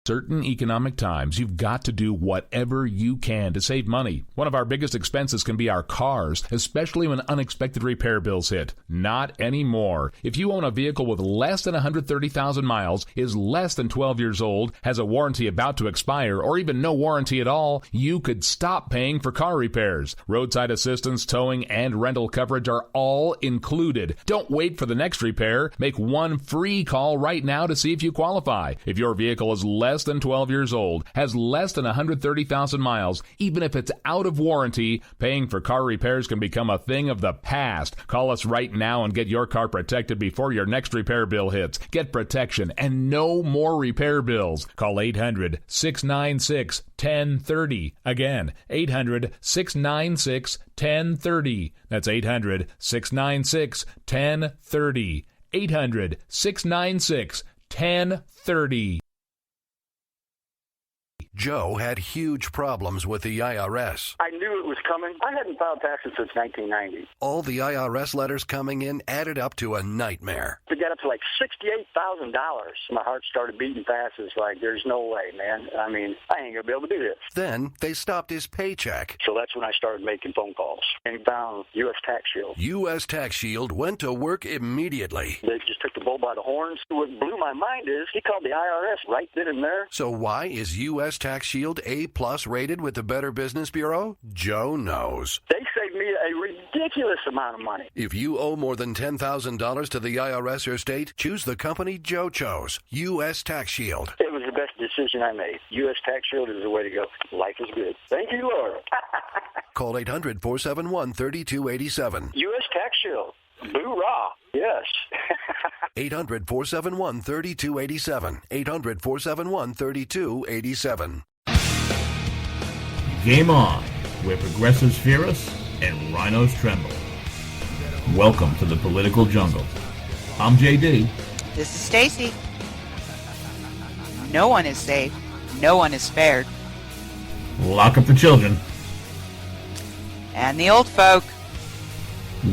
Certain economic times, you've got to do whatever you can to save money. One of our biggest expenses can be our cars, especially when unexpected repair bills hit. Not anymore. If you own a vehicle with less than 130,000 miles, is less than 12 years old, has a warranty about to expire, or even no warranty at all, you could stop paying for car repairs. Roadside assistance, towing, and rental coverage are all included. Don't wait for the next repair. Make one free call right now to see if you qualify. If your vehicle is less than 12 years old, has less than 130,000 miles, even if it's out of warranty, paying for car repairs can become a thing of the past. Call us right now and get your car protected before your next repair bill hits. Get protection and no more repair bills. Call 800-696-1030. Again, 800-696-1030. That's 800-696-1030. 800-696-1030. Joe had huge problems with the IRS. I knew it was coming. I hadn't filed taxes since 1990. All the IRS letters coming in added up to a nightmare. To get up to like $68,000, my heart started beating fast. It's like, there's no way, man. I mean, I ain't going to be able to do this. Then they stopped his paycheck. So that's when I started making phone calls and found U.S. Tax Shield. U.S. Tax Shield went to work immediately. They just took the bull by the horns. What blew my mind is he called the IRS right then and there. So why is U.S. Tax Shield A+ rated with the Better Business Bureau? Joe knows. They saved me a ridiculous amount of money. If you owe more than $10,000 to the IRS or state, choose the company Joe chose, U.S. Tax Shield. It was the best decision I made. U.S. Tax Shield is the way to go. Life is good. Thank you, Lord. Call 800-471-3287. U.S. Tax Shield. Boo-rah. Yes. 800-471-3287. 800-471-3287. Game on, where progressives fear us and rhinos tremble. Welcome to the political jungle. I'm JD. This is Stacey. No one is safe. No one is spared. Lock up the children. And the old folk.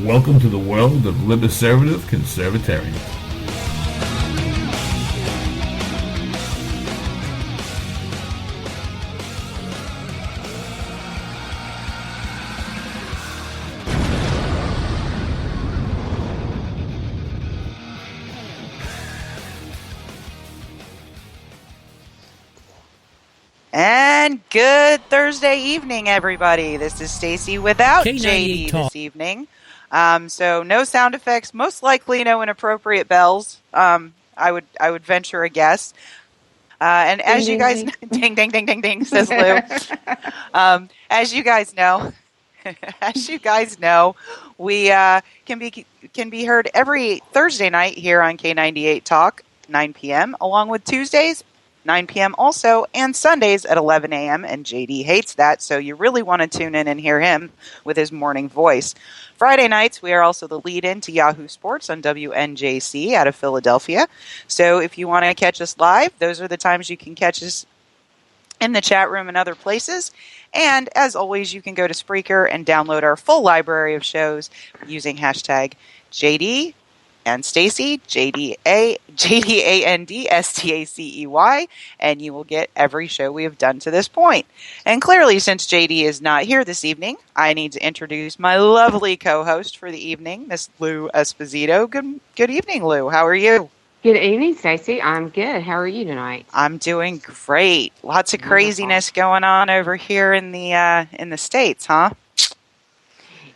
Welcome to the world of liberservative conservatarians. And good Thursday evening, everybody. This is Stacey without K98 JD this evening. So no sound effects, most likely no inappropriate bells. I would venture a guess. And as you guys, ding, ding, ding, ding, ding, says Lou. As you guys know, we can be heard every Thursday night here on K98 Talk, 9 p.m., along with Tuesdays, 9 p.m. also, and Sundays at 11 a.m., and JD hates that, so you really want to tune in and hear him with his morning voice. Friday nights, we are also the lead-in to Yahoo Sports on WNJC out of Philadelphia. So if you want to catch us live, those are the times you can catch us in the chat room and other places. And as always, you can go to Spreaker and download our full library of shows using hashtag JD and Stacey, JDANDSTACEY, and you will get every show we have done to this point. And clearly, since JD is not here this evening, I need to introduce my lovely co-host for the evening, Miss Lou Esposito. Good evening, Lou. How are you? Good evening, Stacey. I'm good. How are you tonight? I'm doing great. Lots of craziness going on over here in the States, huh?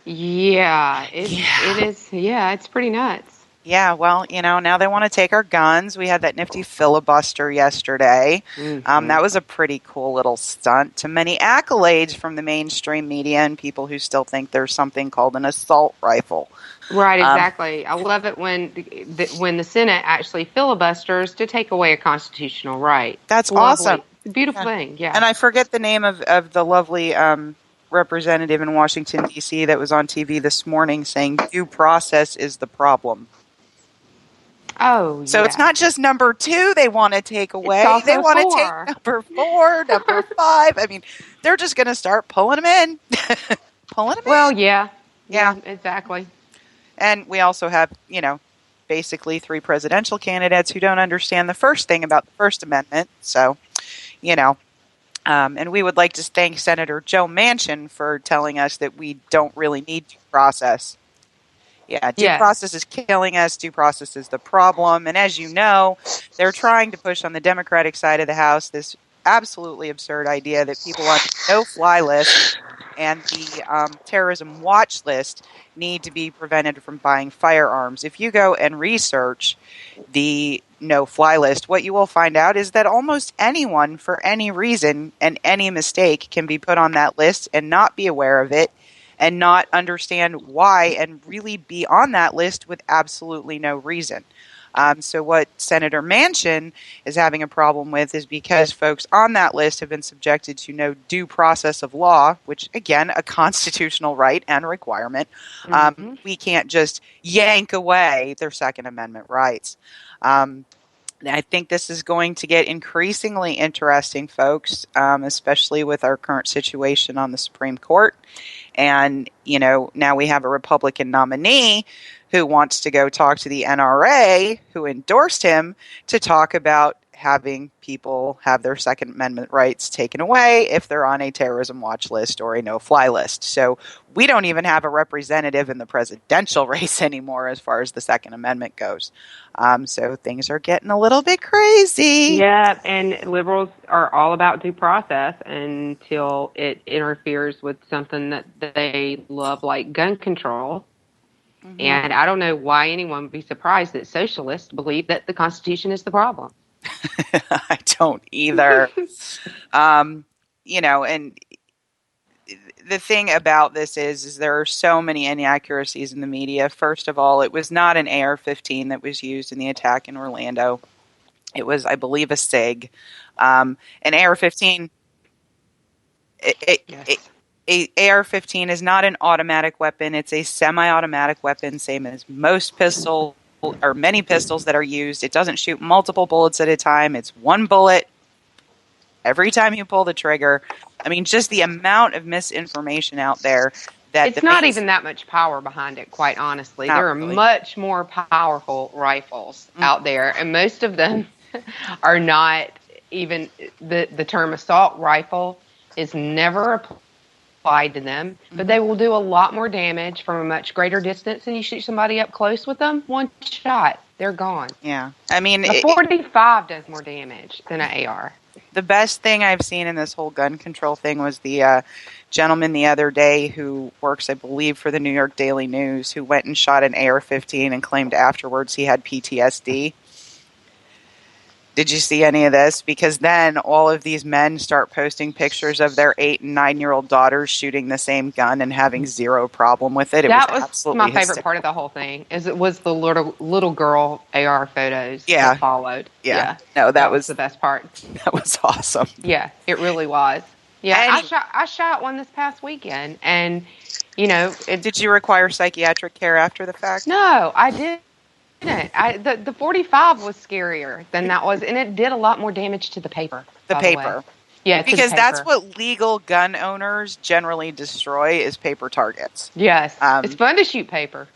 Yeah, it is. Yeah, it's pretty nuts. Yeah, well, now they want to take our guns. We had that nifty filibuster yesterday. Mm-hmm. That was a pretty cool little stunt. To many accolades from the mainstream media and people who still think there's something called an assault rifle. Right, exactly. I love it when the Senate actually filibusters to take away a constitutional right. That's awesome. It's a beautiful thing, yeah. And I forget the name of the lovely representative in Washington, D.C. that was on TV this morning saying due process is the problem. Oh, so it's not just number 2 they want to take away. They want to take number 4, number 5. I mean, they're just going to start pulling them in. Well, yeah, exactly. And we also have, basically 3 presidential candidates who don't understand the first thing about the First Amendment. So you know, and we would like to thank Senator Joe Manchin for telling us that we don't really need due process. Yeah, due process is killing us. Due process is the problem. And as you know, they're trying to push on the Democratic side of the House this absolutely absurd idea that people on the no-fly list and the terrorism watch list need to be prevented from buying firearms. If you go and research the no-fly list, what you will find out is that almost anyone, for any reason and any mistake, can be put on that list and not be aware of it and not understand why and really be on that list with absolutely no reason. So what Senator Manchin is having a problem with is because folks on that list have been subjected to no due process of law, which, again, a constitutional right and requirement. We can't just yank away their Second Amendment rights. I think this is going to get increasingly interesting, folks, especially with our current situation on the Supreme Court. And, you know, now we have a Republican nominee who wants to go talk to the NRA, who endorsed him, to talk about having people have their Second Amendment rights taken away if they're on a terrorism watch list or a no-fly list. So we don't even have a representative in the presidential race anymore as far as the Second Amendment goes. So things are getting a little bit crazy. Yeah, and liberals are all about due process until it interferes with something that they love, like gun control. Mm-hmm. And I don't know why anyone would be surprised that socialists believe that the Constitution is the problem. I don't either. You know, and the thing about this is there are so many inaccuracies in the media. First of all, it was not an AR-15 that was used in the attack in Orlando. It was, I believe, a SIG. An AR-15... A AR-15 is not an automatic weapon. It's a semi-automatic weapon, same as most pistols or many pistols that are used. It doesn't shoot multiple bullets at a time. It's one bullet every time you pull the trigger. I mean, just the amount of misinformation out there. That it's not even that much power behind it, quite honestly. There are much more powerful rifles out there, and most of them are not even the term assault rifle is never applied to them, but they will do a lot more damage from a much greater distance, and you shoot somebody up close with them, one shot, they're gone. Yeah. I mean, a 45 does more damage than an AR. The best thing I've seen in this whole gun control thing was the gentleman the other day who works, I believe, for the New York Daily News, who went and shot an AR-15 and claimed afterwards he had PTSD. Did you see any of this? Because then all of these men start posting pictures of their 8 and 9-year-old daughters shooting the same gun and having zero problem with it. That was my favorite part of the whole thing. Is it was the little girl AR photos that followed. Yeah. No, that was the best part. That was awesome. Yeah, it really was. Yeah, I shot one this past weekend, and you know, did you require psychiatric care after the fact? No, I did. The 45 was scarier than that was, and it did a lot more damage to the paper. The paper. Yeah, because that's what legal gun owners generally destroy is paper targets. Yes, it's fun to shoot paper.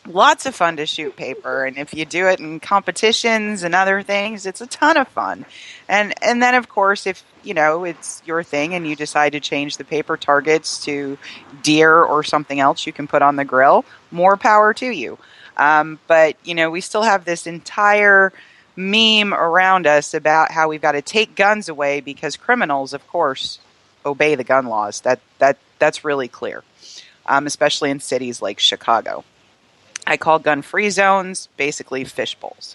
Lots of fun to shoot paper, and if you do it in competitions and other things, it's a ton of fun. And then, of course, if you know it's your thing and you decide to change the paper targets to deer or something else you can put on the grill, more power to you. But, you know, we still have this entire meme around us about how we've got to take guns away because criminals, of course, obey the gun laws. That's really clear, especially in cities like Chicago. I call gun-free zones basically fishbowls.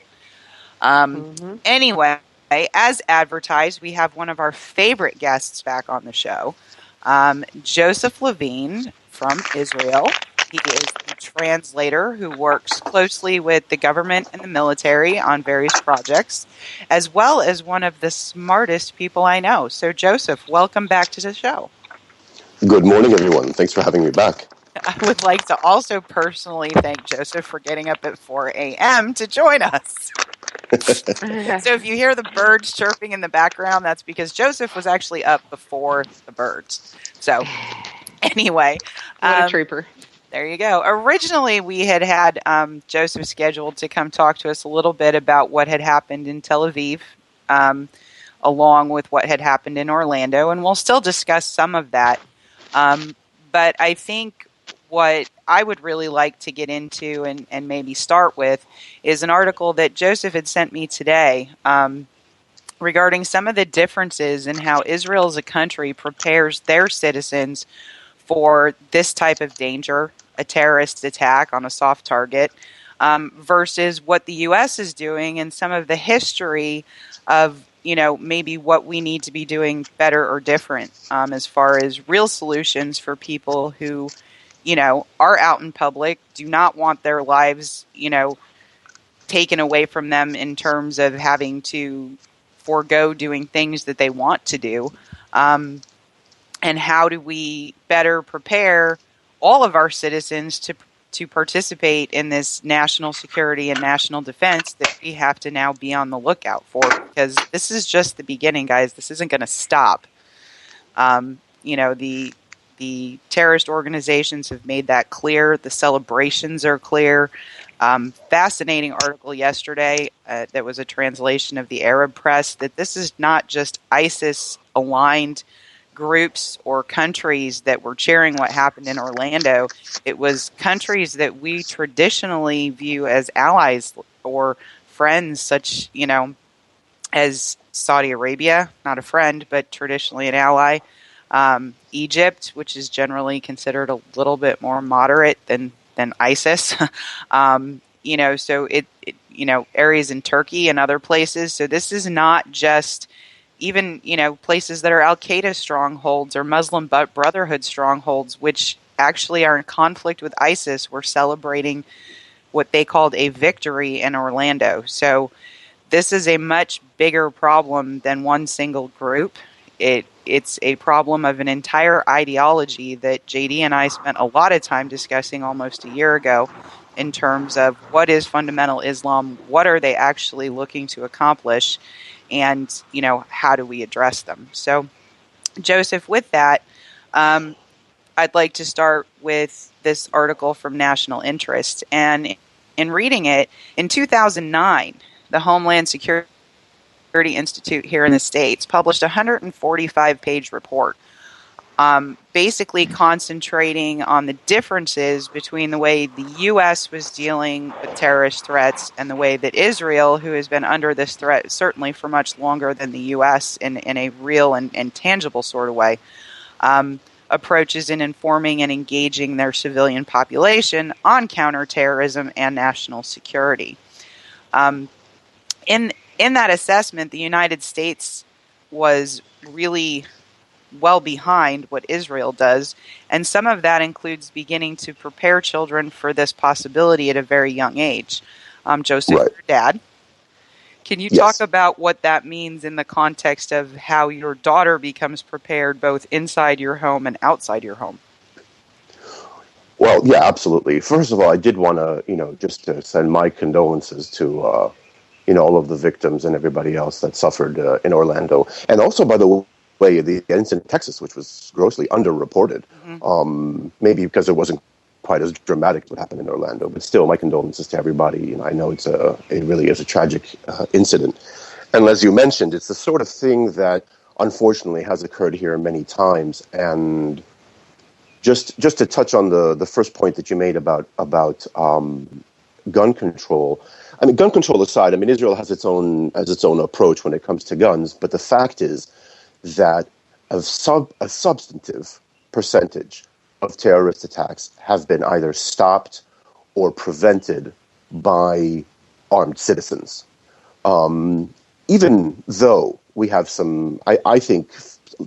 Anyway, as advertised, we have one of our favorite guests back on the show, Joseph Levine from Israel. He is the translator who works closely with the government and the military on various projects, as well as one of the smartest people I know. So, Joseph, welcome back to the show. Good morning, everyone. Thanks for having me back. I would like to also personally thank Joseph for getting up at 4 a.m. to join us. So if you hear the birds chirping in the background, that's because Joseph was actually up before the birds. So, anyway. What a trooper. There you go. Originally, we had Joseph scheduled to come talk to us a little bit about what had happened in Tel Aviv along with what had happened in Orlando, and we'll still discuss some of that. But I think what I would really like to get into and maybe start with is an article that Joseph had sent me today regarding some of the differences in how Israel as a country prepares their citizens for this type of danger, a terrorist attack on a soft target, versus what the U.S. is doing and some of the history of, maybe what we need to be doing better or different as far as real solutions for people who, are out in public, do not want their lives, taken away from them in terms of having to forego doing things that they want to do. And how do we better prepare all of our citizens to participate in this national security and national defense that we have to now be on the lookout for? Because this is just the beginning, guys. This isn't going to stop. The terrorist organizations have made that clear. The celebrations are clear. Fascinating article yesterday that was a translation of the Arab press, that this is not just ISIS-aligned groups or countries that were cheering what happened in Orlando. It was countries that we traditionally view as allies or friends, such, as Saudi Arabia, not a friend, but traditionally an ally. Egypt, which is generally considered a little bit more moderate than ISIS. So areas in Turkey and other places. So this is not just even, places that are Al-Qaeda strongholds or Muslim Brotherhood strongholds, which actually are in conflict with ISIS. We're celebrating what they called a victory in Orlando. So this is a much bigger problem than one single group. It's a problem of an entire ideology that JD and I spent a lot of time discussing almost a year ago in terms of what is fundamental Islam, what are they actually looking to accomplish, and, how do we address them? So, Joseph, with that, I'd like to start with this article from National Interest. And in reading it, in 2009, the Homeland Security Institute here in the States published a 145-page report, basically concentrating on the differences between the way the U.S. was dealing with terrorist threats and the way that Israel, who has been under this threat certainly for much longer than the U.S. in a real and tangible sort of way, approaches in informing and engaging their civilian population on counterterrorism and national security. In that assessment, the United States was really well behind what Israel does, and some of that includes beginning to prepare children for this possibility at a very young age. Joseph, Right. Your dad, can you talk about what that means in the context of how your daughter becomes prepared both inside your home and outside your home? Well, yeah, absolutely. First of all, I did want to, just to send my condolences to, all of the victims and everybody else that suffered in Orlando. And also, by the way, the incident in Texas, which was grossly underreported, maybe because it wasn't quite as dramatic as what happened in Orlando. But still, my condolences to everybody. I know it really is a tragic incident. And as you mentioned, it's the sort of thing that unfortunately has occurred here many times. And just to touch on the first point that you made about gun control. I mean, gun control aside, I mean, Israel has its own approach when it comes to guns. But the fact is that a substantive percentage of terrorist attacks have been either stopped or prevented by armed citizens. Even though we have some, I think,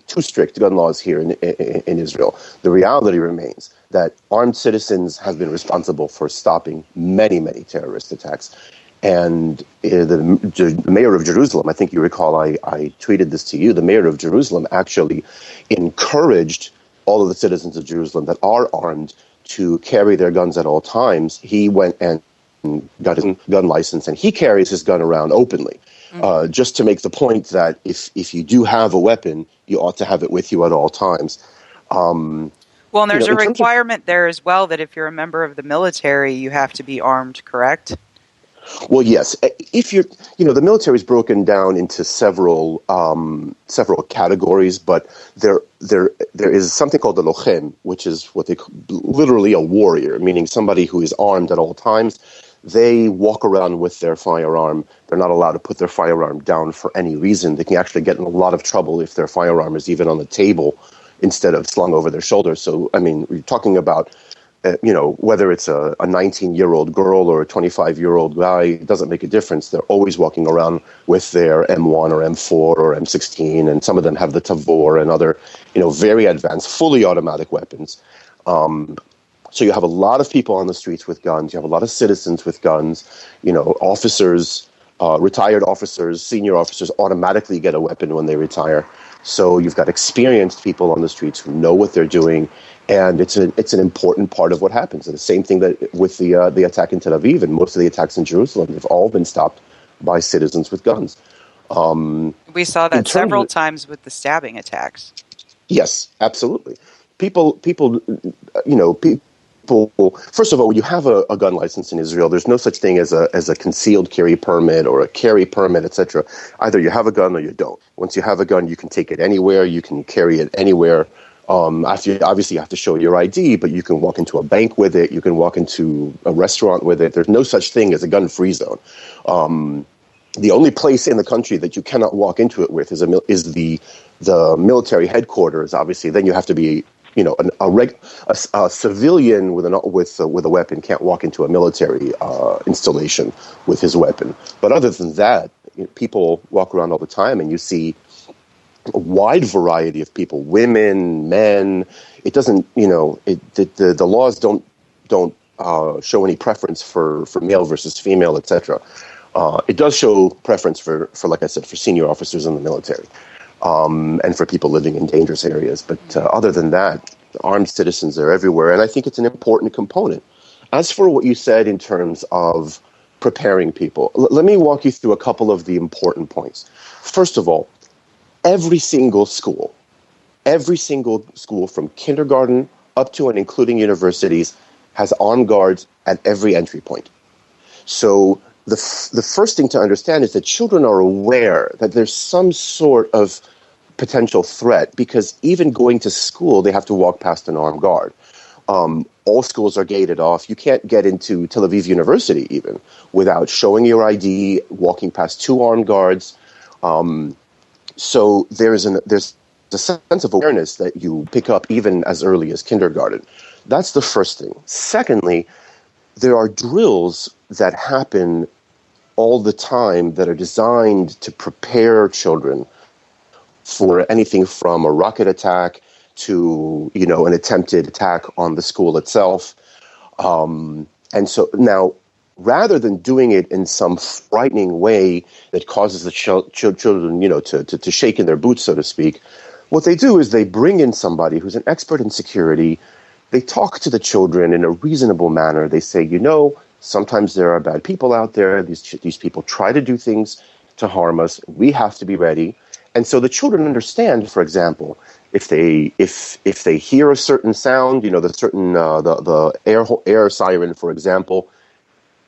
too strict gun laws here in Israel, the reality remains that armed citizens have been responsible for stopping many, many terrorist attacks. And the mayor of Jerusalem, I think you recall, I tweeted this to you, the mayor of Jerusalem actually encouraged all of the citizens of Jerusalem that are armed to carry their guns at all times. He went and got his gun license, and he carries his gun around openly, just to make the point that if you do have a weapon, you ought to have it with you at all times. Well, and there's a requirement there as well that if you're a member of the military, you have to be armed, correct? Well, yes. If you're, the military is broken down into several categories, but there is something called the lochem, which is what they literally a warrior, meaning somebody who is armed at all times. They walk around with their firearm. They're not allowed to put their firearm down for any reason. They can actually get in a lot of trouble if their firearm is even on the table instead of slung over their shoulder. So, I mean, we're talking about whether it's a 19-year-old girl or a 25-year-old guy, it doesn't make a difference. They're always walking around with their M1 or M4 or M16, and some of them have the Tavor and other, very advanced, fully automatic weapons. So you have a lot of people on the streets with guns. You have a lot of citizens with guns. Officers, retired officers, senior officers automatically get a weapon when they retire. So you've got experienced people on the streets who know what they're doing, and it's an important part of what happens. And the same thing that with the attack in Tel Aviv and most of the attacks in Jerusalem, they've all been stopped by citizens with guns. We saw that several times with the stabbing attacks. Yes, absolutely. People. First of all, when you have a gun license in Israel, there's no such thing as a concealed carry permit or a carry permit, etc. Either you have a gun or you don't. Once you have a gun, you can take it anywhere. You can carry it anywhere. Obviously, you have to show your ID, but you can walk into a bank with it. You can walk into a restaurant with it. There's no such thing as a gun-free zone. The only place in the country that you cannot walk into it with is the military headquarters. Obviously, then you have to be, a civilian with a weapon can't walk into a military installation with his weapon. But other than that, people walk around all the time, and you see a wide variety of people, women, men. It doesn't, the laws don't show any preference for male versus female, etc. It does show preference for, like I said, for senior officers in the military, and for people living in dangerous areas. But other than that, armed citizens are everywhere, and I think it's an important component. As for what you said in terms of preparing people, let me walk you through a couple of the important points. First of all, every single school from kindergarten up to and including universities has armed guards at every entry point. So the first thing to understand is that children are aware that there's some sort of potential threat, because even going to school, they have to walk past an armed guard. All schools are gated off. You can't get into Tel Aviv University even without showing your ID, walking past two armed guards. So there's a sense of awareness that you pick up even as early as kindergarten. That's the first thing. Secondly, there are drills that happen all the time that are designed to prepare children for anything from a rocket attack to, an attempted attack on the school itself. And so now, rather than doing it in some frightening way that causes the children, to shake in their boots, so to speak, what they do is they bring in somebody who's an expert in security. They talk to the children in a reasonable manner. They say, sometimes there are bad people out there. These people try to do things to harm us. We have to be ready. And so the children understand, for example, if they hear a certain sound, the air siren, for example,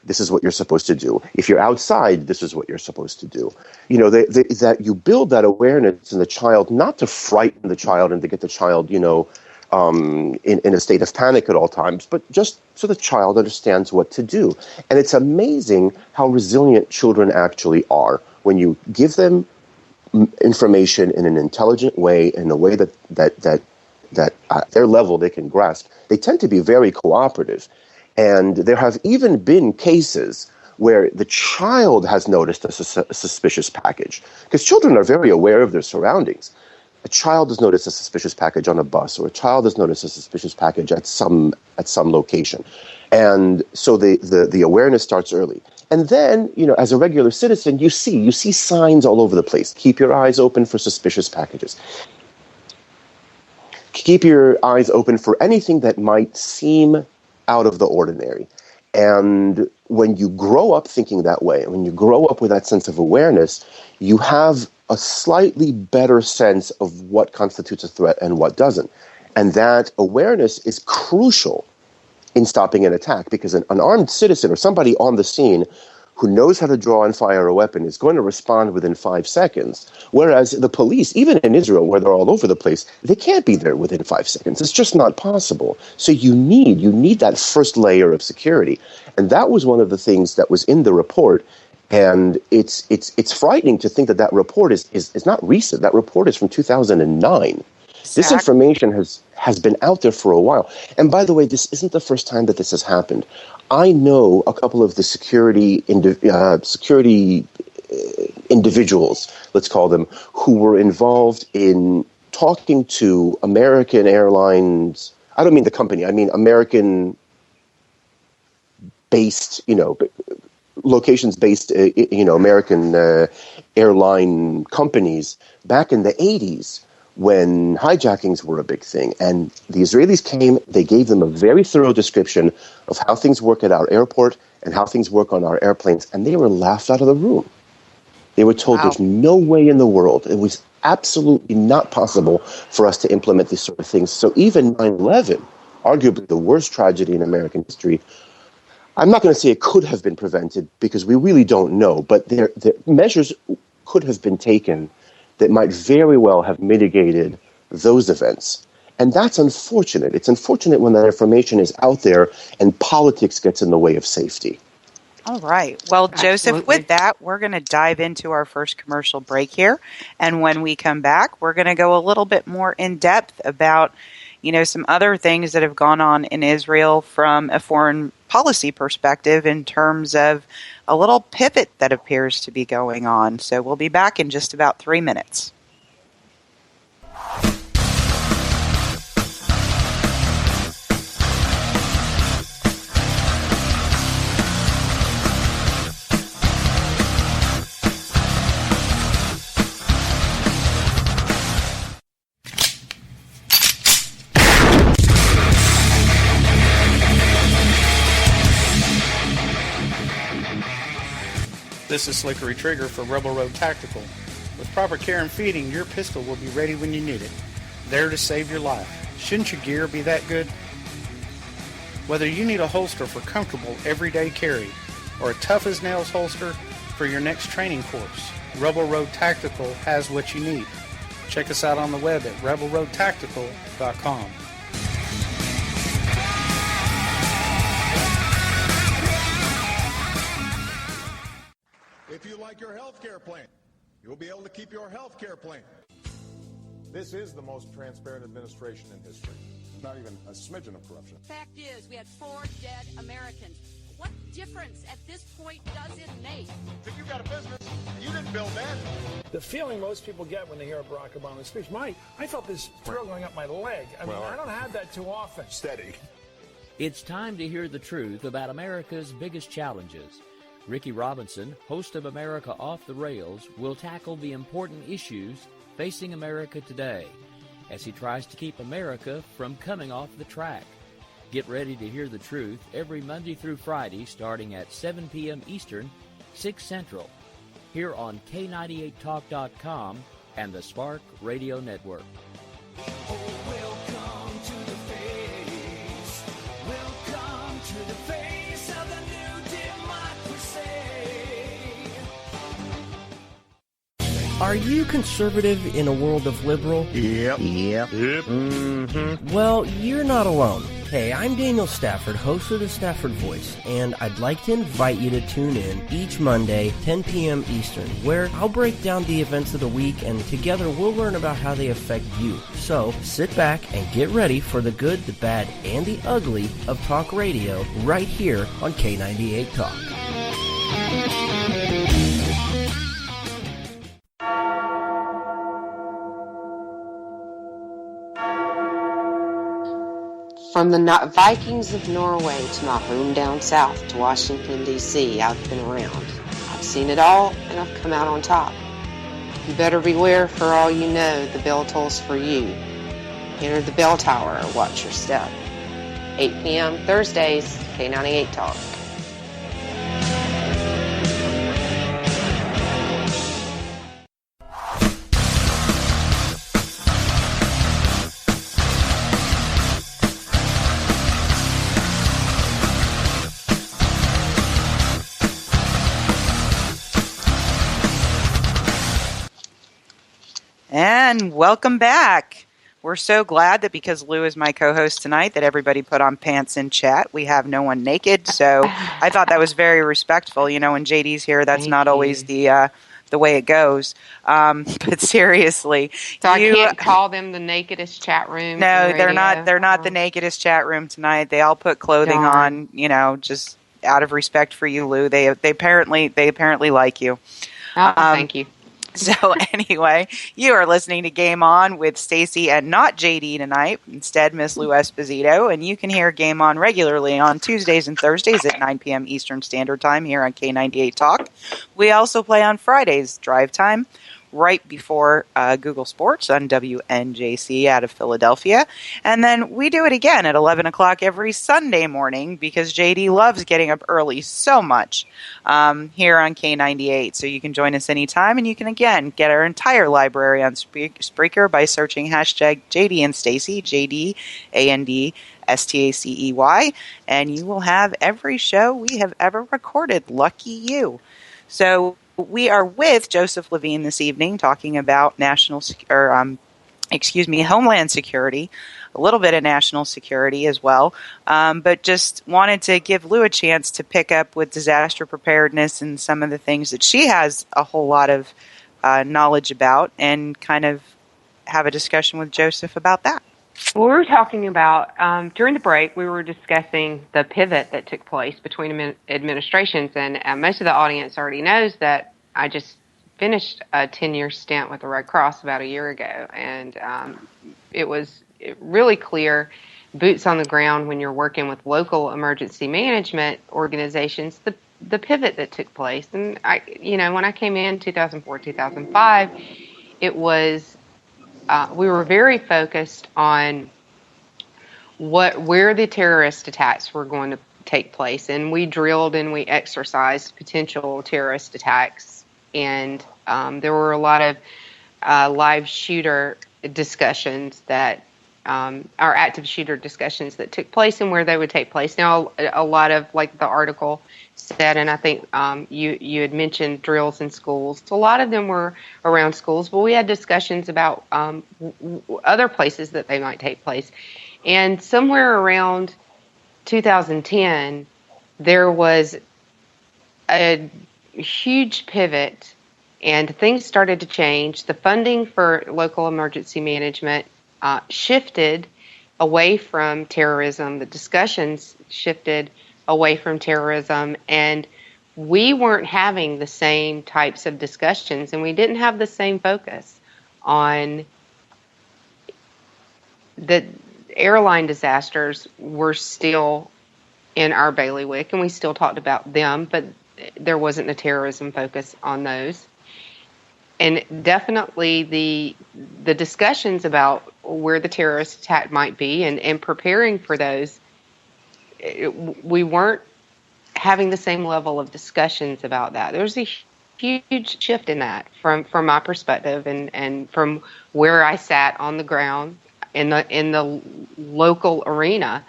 this is what you're supposed to do. If you're outside, this is what you're supposed to do. That you build that awareness in the child, not to frighten the child and to get the child, in a state of panic at all times, but just so the child understands what to do. And it's amazing how resilient children actually are when you give them information in an intelligent way, in a way that at their level they can grasp. They tend to be very cooperative. And there have even been cases where the child has noticed a suspicious package, because children are very aware of their surroundings. A child has noticed a suspicious package on a bus, or a child has noticed a suspicious package at some location. And so the awareness starts early. And then, as a regular citizen, you see signs all over the place. Keep your eyes open for suspicious packages. Keep your eyes open for anything that might seem out of the ordinary. And when you grow up thinking that way, when you grow up with that sense of awareness, you have a slightly better sense of what constitutes a threat and what doesn't. And that awareness is crucial in stopping an attack, because an armed citizen or somebody on the scene who knows how to draw and fire a weapon is going to respond within 5 seconds. Whereas the police, even in Israel, where they're all over the place, they can't be there within 5 seconds. It's just not possible. So you need that first layer of security. And that was one of the things that was in the report. And it's frightening to think that report is not recent. That report is from 2009. This information has been out there for a while. And by the way, this isn't the first time that this has happened. I know a couple of the security individuals, let's call them, who were involved in talking to American Airlines. I don't mean the company. I mean American-based, locations-based, American airline companies back in the 80s when hijackings were a big thing. And the Israelis came, they gave them a very thorough description of how things work at our airport and how things work on our airplanes, and they were laughed out of the room. They were told there's no way in the world. It was absolutely not possible for us to implement these sort of things. So even 9/11, arguably the worst tragedy in American history, I'm not going to say it could have been prevented because we really don't know, but there measures could have been taken that might very well have mitigated those events. And that's unfortunate. It's unfortunate when that information is out there and politics gets in the way of safety. All right. Well, Joseph, with that, we're going to dive into our first commercial break here. And when we come back, we're going to go a little bit more in depth about, some other things that have gone on in Israel from a foreign policy perspective in terms of a little pivot that appears to be going on. So we'll be back in just about 3 minutes. This is Slickery Trigger for Rebel Road Tactical. With proper care and feeding, your pistol will be ready when you need it. There to save your life. Shouldn't your gear be that good? Whether you need a holster for comfortable everyday carry or a tough-as-nails holster for your next training course, Rebel Road Tactical has what you need. Check us out on the web at rebelroadtactical.com. If you like your health care plan, you'll be able to keep your health care plan. This is the most transparent administration in history. Not even a smidgen of corruption. Fact is, we had 4 dead Americans. What difference at this point does it make? If you got a business, you didn't build that. The feeling most people get when they hear a Barack Obama speech, I felt this thrill going up my leg. I don't have that too often. Steady. It's time to hear the truth about America's biggest challenges. Ricky Robinson, host of America Off the Rails, will tackle the important issues facing America today as he tries to keep America from coming off the track. Get ready to hear the truth every Monday through Friday starting at 7 p.m. Eastern, 6 Central, here on K98Talk.com and the Spark Radio Network. Oh, welcome to the face. Welcome to the face of the new democracy. Are you conservative in a world of liberal? Yep. Mm-hmm. Well, you're not alone. Hey, I'm Daniel Stafford, host of the Stafford Voice, and I'd like to invite you to tune in each Monday, 10 p.m. Eastern, where I'll break down the events of the week, and together we'll learn about how they affect you. So, sit back and get ready for the good, the bad, and the ugly of talk radio right here on K98 Talk. From the Vikings of Norway to my home down south to Washington, D.C., I've been around. I've seen it all, and I've come out on top. You better beware, for all you know, the bell tolls for you. Enter the bell tower or watch your step. 8 p.m. Thursdays, K98 Talk. And welcome back. We're so glad that because Lou is my co-host tonight that everybody put on pants in chat. We have no one naked, so I thought that was very respectful. You know, when JD's here, that's not always the way it goes. But seriously, so I can't call them the nakedest chat room. No, they're not. They're not the nakedest chat room tonight. They all put clothing on. You know, just out of respect for you, Lou. They apparently like you. Oh, thank you. So anyway, you are listening to Game On with Stacey and not JD tonight. Instead, Miss Lou Esposito. And you can hear Game On regularly on Tuesdays and Thursdays at 9 p.m. Eastern Standard Time here on K98 Talk. We also play on Fridays, Drive Time, right before Google Sports on WNJC out of Philadelphia. And then we do it again at 11 o'clock every Sunday morning because JD loves getting up early so much here on K98. So you can join us anytime, and you can, again, get our entire library on Spreaker by searching hashtag JD and Stacey, JD, A-N-D, S-T-A-C-E-Y, and you will have every show we have ever recorded. Lucky you. So we are with Joseph Levine this evening talking about Homeland Security, a little bit of national security as well, but just wanted to give Lou a chance to pick up with disaster preparedness and some of the things that she has a whole lot of knowledge about, and kind of have a discussion with Joseph about that. Well, we were talking about, during the break, we were discussing the pivot that took place between administrations, and most of the audience already knows that I just finished a 10-year stint with the Red Cross about a year ago, and it was really clear, boots on the ground, when you're working with local emergency management organizations, the pivot that took place. And when I came in 2004, 2005, it was we were very focused on where the terrorist attacks were going to take place, and we drilled and we exercised potential terrorist attacks, and there were a lot of live shooter discussions that our active shooter discussions that took place and where they would take place. Now, a lot of, like the article said, and I think you had mentioned drills in schools. So a lot of them were around schools, but we had discussions about other places that they might take place. And somewhere around 2010, there was a huge pivot, and things started to change. The funding for local emergency management shifted away from terrorism. The discussions shifted away from terrorism, and we weren't having the same types of discussions, and we didn't have the same focus on the airline disasters. Were still in our bailiwick, and we still talked about them, but there wasn't a terrorism focus on those. And definitely the discussions about where the terrorist attack might be and preparing for those, we weren't having the same level of discussions about that. There was a huge shift in that from my perspective, and from where I sat on the ground in the local arena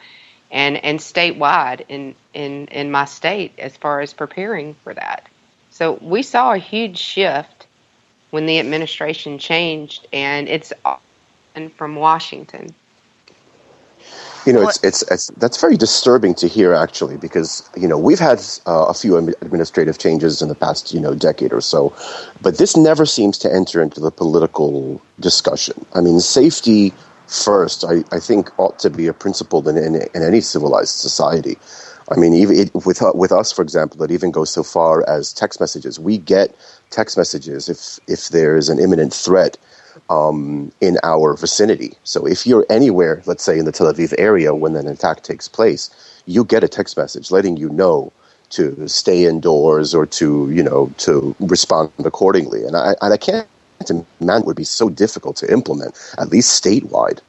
and statewide in my state as far as preparing for that. So we saw a huge shift when the administration changed, and it's from Washington. It's that's very disturbing to hear, actually, because we've had a few administrative changes in the past decade or so, but this never seems to enter into the political discussion. I mean, safety first, I think, ought to be a principle in any civilized society. I mean, even with us, for example, that even goes so far as text messages. We get text messages if there is an imminent threat in our vicinity. So if you're anywhere, let's say in the Tel Aviv area, when an attack takes place, you get a text message letting you know to stay indoors or to respond accordingly. And I can't imagine it would be so difficult to implement, at least statewide.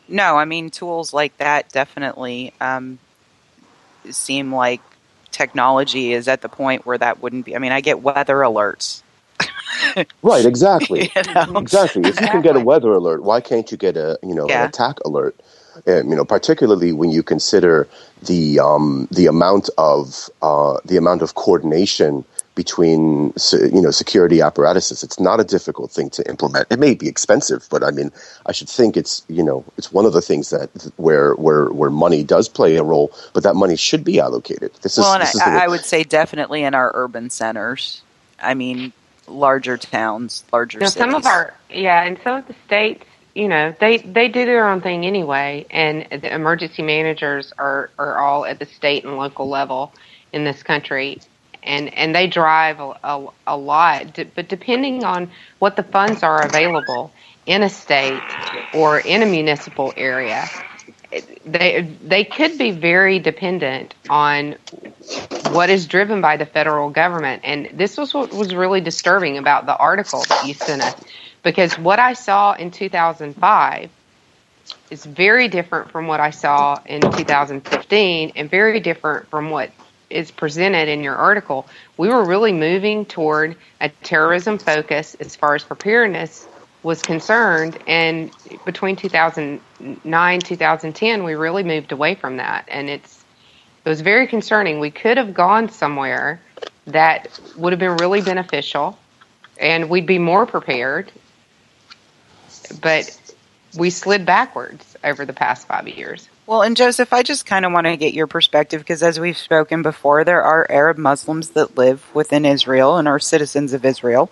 No, I mean, tools like that definitely seem like technology is at the point where that wouldn't be. I mean, I get weather alerts. Right, exactly. Exactly. If you can get a weather alert, why can't you get an attack alert? Particularly when you consider the amount of coordination between security apparatuses. It's not a difficult thing to implement. It may be expensive, but I mean, I should think it's one of the things that where money does play a role, but that money should be allocated. I would say definitely in our urban centers. I mean, larger towns, larger cities. Some of the states, they do their own thing anyway, and the emergency managers are all at the state and local level in this country. And they drive a lot, but depending on what the funds are available in a state or in a municipal area, they could be very dependent on what is driven by the federal government. And this was what was really disturbing about the article that you sent us, because what I saw in 2005 is very different from what I saw in 2015 and very different from what is presented in your article. We were really moving toward a terrorism focus as far as preparedness was concerned, and between 2009 2010 we really moved away from that, and it was very concerning. We could have gone somewhere that would have been really beneficial and we'd be more prepared, but we slid backwards over the past 5 years. Well, and Joseph, I just kind of want to get your perspective, because as we've spoken before, there are Arab Muslims that live within Israel and are citizens of Israel.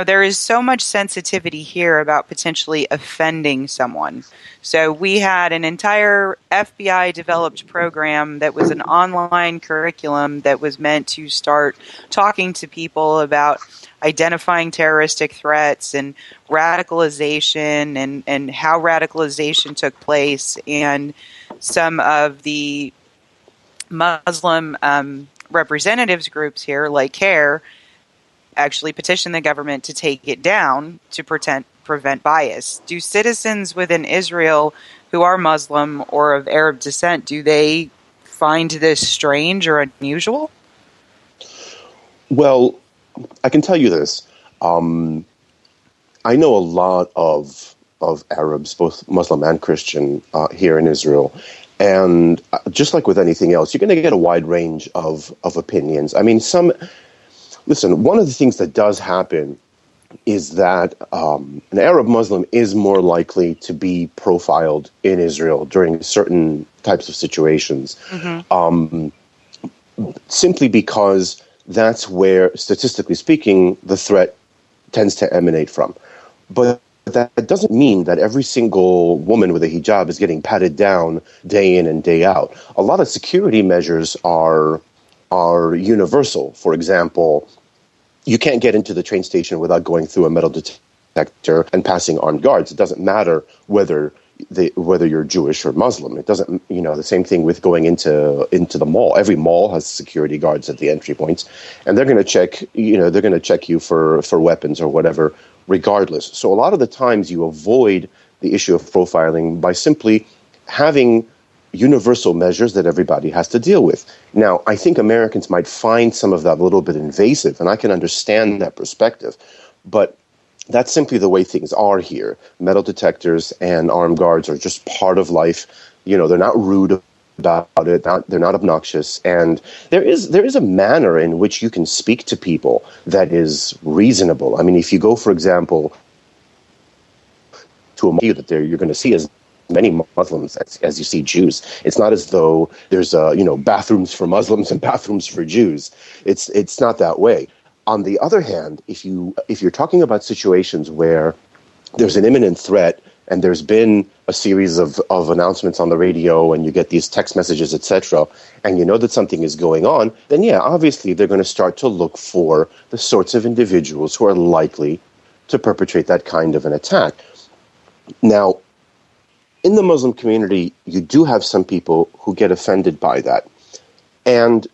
There is so much sensitivity here about potentially offending someone. So we had an entire FBI-developed program that was an online curriculum that was meant to start talking to people about identifying terroristic threats and radicalization and how radicalization took place. And some of the Muslim representatives groups here, like CARE, actually petitioned the government to take it down to prevent bias. Do citizens within Israel who are Muslim or of Arab descent, do they find this strange or unusual? Well, I can tell you this. I know a lot of Arabs, both Muslim and Christian, here in Israel. And just like with anything else, you're going to get a wide range of opinions. I mean, one of the things that does happen is that an Arab Muslim is more likely to be profiled in Israel during certain types of situations, simply because that's where, statistically speaking, the threat tends to emanate from. But that doesn't mean that every single woman with a hijab is getting patted down day in and day out. A lot of security measures are universal. For example, you can't get into the train station without going through a metal detector and passing armed guards. It doesn't matter whether you're Jewish or Muslim. It doesn't, the same thing with going into the mall. Every mall has security guards at the entry points, and they're going to check, you for weapons or whatever, regardless. So a lot of the times you avoid the issue of profiling by simply having universal measures that everybody has to deal with. Now, I think Americans might find some of that a little bit invasive, and I can understand that perspective, but that's simply the way things are here. Metal detectors and armed guards are just part of life. They're not rude about it. They're not obnoxious. And there is a manner in which you can speak to people that is reasonable. I mean, if you go, for example, to a mosque, that you're going to see as many Muslims as you see Jews. It's not as though there's bathrooms for Muslims and bathrooms for Jews. It's not that way. On the other hand, if you're talking about situations where there's an imminent threat and there's been a series of announcements on the radio and you get these text messages, etc., and you know that something is going on, then yeah, obviously they're going to start to look for the sorts of individuals who are likely to perpetrate that kind of an attack. Now, in the Muslim community, you do have some people who get offended by that. And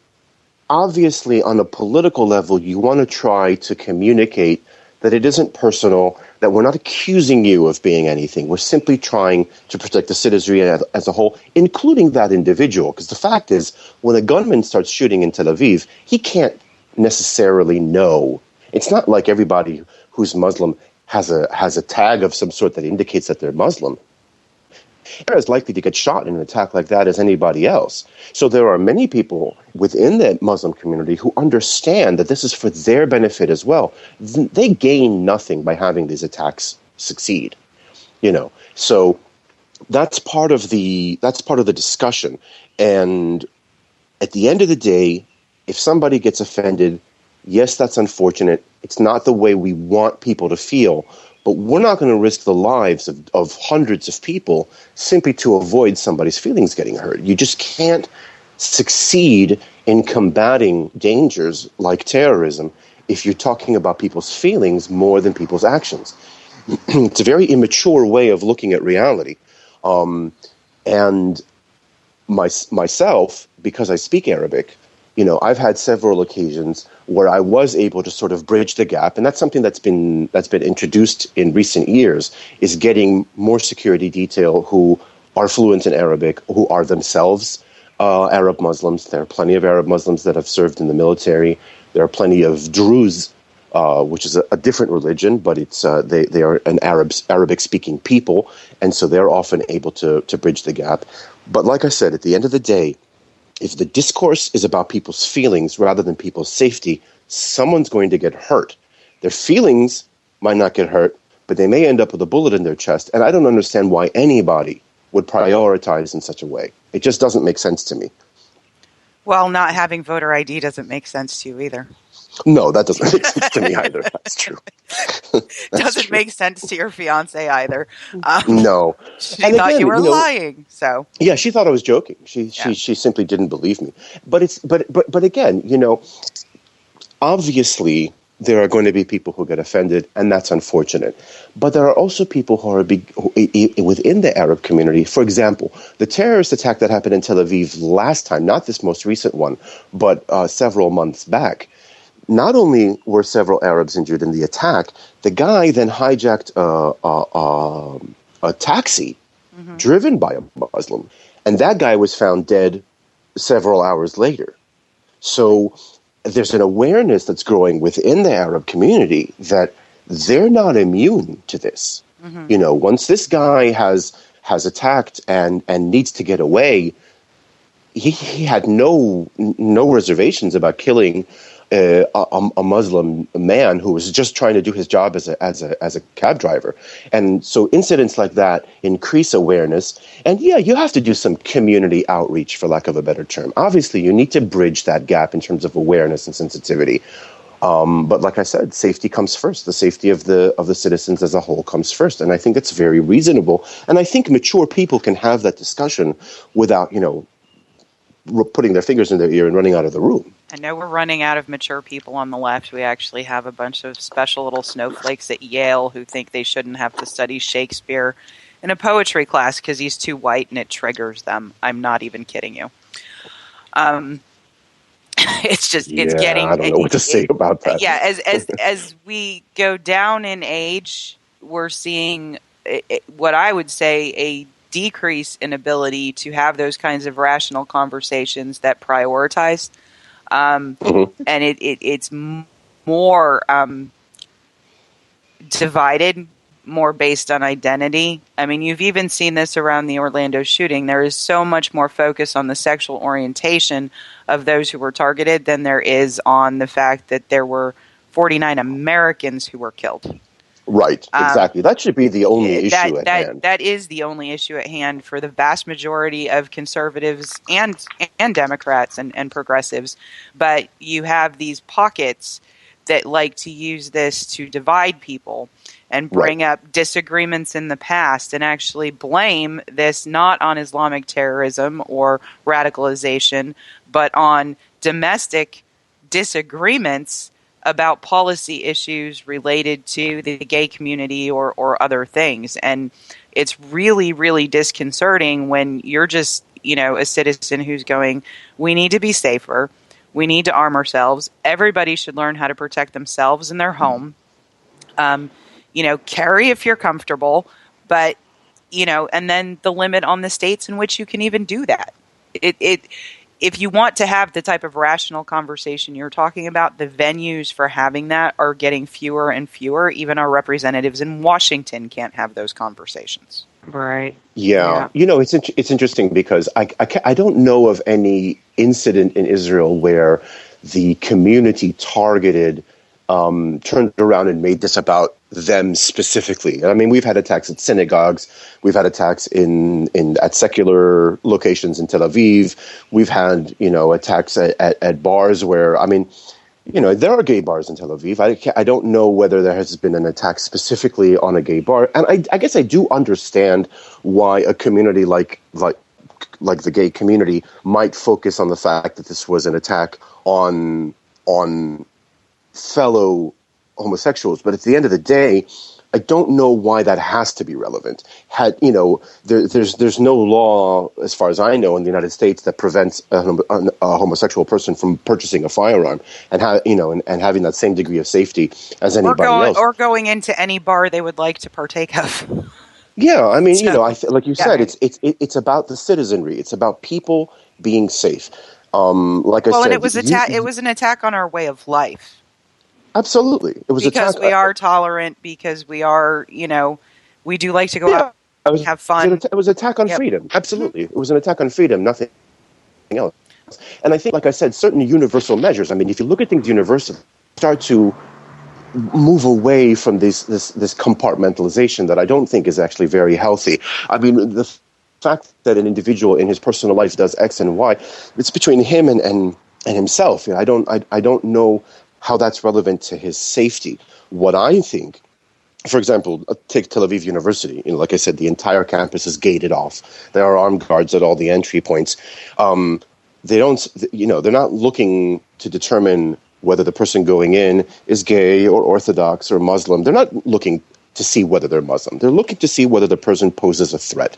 obviously, on a political level, you want to try to communicate that it isn't personal, that we're not accusing you of being anything. We're simply trying to protect the citizenry as a whole, including that individual. Because the fact is, when a gunman starts shooting in Tel Aviv, he can't necessarily know. It's not like everybody who's Muslim has a tag of some sort that indicates that they're Muslim. They're as likely to get shot in an attack like that as anybody else. So there are many people within the Muslim community who understand that this is for their benefit as well. They gain nothing by having these attacks succeed, So that's part of the discussion. And at the end of the day, if somebody gets offended, yes, that's unfortunate. It's not the way we want people to feel, but we're not going to risk the lives of hundreds of people simply to avoid somebody's feelings getting hurt. You just can't succeed in combating dangers like terrorism if you're talking about people's feelings more than people's actions. It's a very immature way of looking at reality. And myself, because I speak Arabic, I've had several occasions where I was able to sort of bridge the gap, and that's something that's been introduced in recent years, is getting more security detail who are fluent in Arabic, who are themselves Arab Muslims. There are plenty of Arab Muslims that have served in the military. There are plenty of Druze, which is a different religion, but it's they are an Arabic-speaking people, and so they're often able to bridge the gap. But like I said, at the end of the day, if the discourse is about people's feelings rather than people's safety, someone's going to get hurt. Their feelings might not get hurt, but they may end up with a bullet in their chest. And I don't understand why anybody would prioritize in such a way. It just doesn't make sense to me. Well, not having voter ID doesn't make sense to you either. No, that doesn't make sense to me either. That's true. Doesn't make sense to your fiance either. No. She thought you were lying. So yeah, she thought I was joking. She simply didn't believe me. But again, obviously there are going to be people who get offended, and that's unfortunate. But there are also people who are within the Arab community. For example, the terrorist attack that happened in Tel Aviv last time, not this most recent one, but several months back. Not only were several Arabs injured in the attack, the guy then hijacked a taxi driven by a Muslim, and that guy was found dead several hours later. So there's an awareness that's growing within the Arab community that they're not immune to this. Once this guy has attacked and needs to get away, he had no reservations about killing a Muslim man who was just trying to do his job as a cab driver. And so incidents like that increase awareness. And yeah, you have to do some community outreach, for lack of a better term. Obviously, you need to bridge that gap in terms of awareness and sensitivity. But like I said, safety comes first. The safety of the citizens as a whole comes first. And I think it's very reasonable. And I think mature people can have that discussion without, putting their fingers in their ear and running out of the room. I know we're running out of mature people on the left. We actually have a bunch of special little snowflakes at Yale who think they shouldn't have to study Shakespeare in a poetry class because he's too white and it triggers them. I'm not even kidding you. It's getting. I don't know what to say about that. Yeah, as we go down in age, we're seeing what I would say a decrease in ability to have those kinds of rational conversations that prioritize. And it's more divided, more based on identity. I mean, you've even seen this around the Orlando shooting. There is so much more focus on the sexual orientation of those who were targeted than there is on the fact that there were 49 Americans who were killed. Right, exactly. That should be the only issue at hand. That is the only issue at hand for the vast majority of conservatives and Democrats and progressives. But you have these pockets that like to use this to divide people and bring up disagreements in the past and actually blame this not on Islamic terrorism or radicalization, but on domestic disagreements about policy issues related to the gay community or other things. And it's really, really disconcerting when you're just, a citizen who's going, we need to be safer. We need to arm ourselves. Everybody should learn how to protect themselves and their home. Carry if you're comfortable, but, and then the limit on the states in which you can even do that. If you want to have the type of rational conversation you're talking about, the venues for having that are getting fewer and fewer. Even our representatives in Washington can't have those conversations. Right. Yeah. It's interesting because I don't know of any incident in Israel where the community targeted turned around and made this about them specifically. I mean, we've had attacks at synagogues, we've had attacks at secular locations in Tel Aviv, we've had attacks at bars where, I mean, there are gay bars in Tel Aviv. I don't know whether there has been an attack specifically on a gay bar, and I guess I do understand why a community like the gay community might focus on the fact that this was an attack on fellow homosexuals. But at the end of the day, I don't know why that has to be relevant. There's no law, as far as I know, in the United States that prevents a homosexual person from purchasing a firearm and having that same degree of safety as anybody else, or going into any bar they would like to partake of. Yeah, I mean, like you said, it's about the citizenry. It's about people being safe. Like I said, and it was an attack on our way of life. Absolutely. It was because we are tolerant, because we are, we do like to go out and have fun. It was an attack on freedom. Absolutely. It was an attack on freedom, nothing else. And I think, like I said, certain universal measures, I mean, if you look at things universally, start to move away from this compartmentalization that I don't think is actually very healthy. I mean, the fact that an individual in his personal life does X and Y, it's between him and himself. I don't know how that's relevant to his safety. What I think, for example, take Tel Aviv University. Like I said, the entire campus is gated off. There are armed guards at all the entry points. They're not looking to determine whether the person going in is gay or Orthodox or Muslim. They're not looking to see whether they're Muslim. They're looking to see whether the person poses a threat.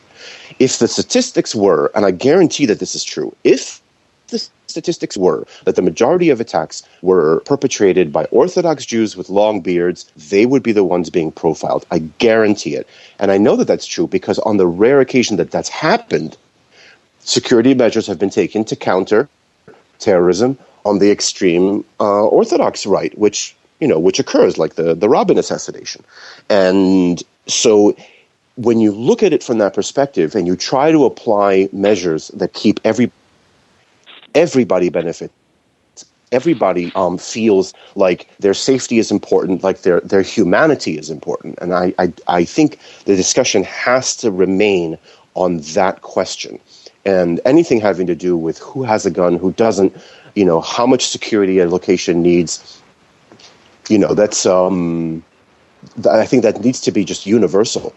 If the statistics were, and I guarantee that this is true, if the statistics were that the majority of attacks were perpetrated by Orthodox Jews with long beards, they would be the ones being profiled. I guarantee it. And I know that that's true because on the rare occasion that that's happened, security measures have been taken to counter terrorism on the extreme Orthodox right, which occurs, like the Rabin assassination. And so when you look at it from that perspective and you try to apply measures that keep everybody benefits, everybody feels like their safety is important, like their humanity is important. And I think the discussion has to remain on that question. And anything having to do with who has a gun, who doesn't, how much security a location needs, that's I think that needs to be just universal.